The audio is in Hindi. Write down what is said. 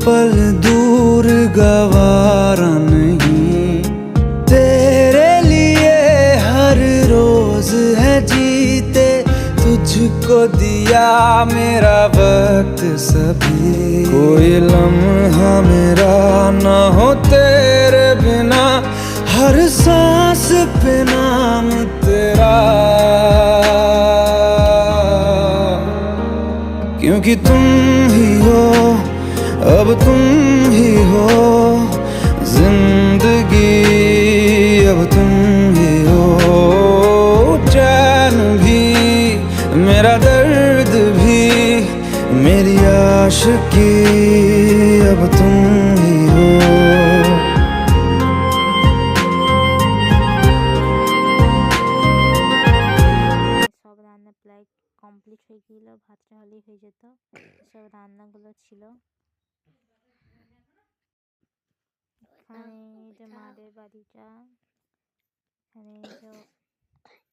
पल दूर गवारा नहीं, तेरे लिए हर रोज है जीते, तुझको दिया मेरा वक्त सभी। कोई लम्हा मेरा ना हो तेरे बिना, हर सांस पे नाम तेरा, क्योंकि तुम ही हो, अब तुम ही हो जिंदगी, अब तुम ही हो चैन भी, मेरा दर्द भी, मेरी आशिकी, अब तुम ही हो। সব রান্না প্রায় কমপ্লিট হয়ে গেল, ভাতটা হলেই হয়ে যেত। সব রান্নাগুলো ছিল এখানে, এটা মাদের বাড়িটা, এখানে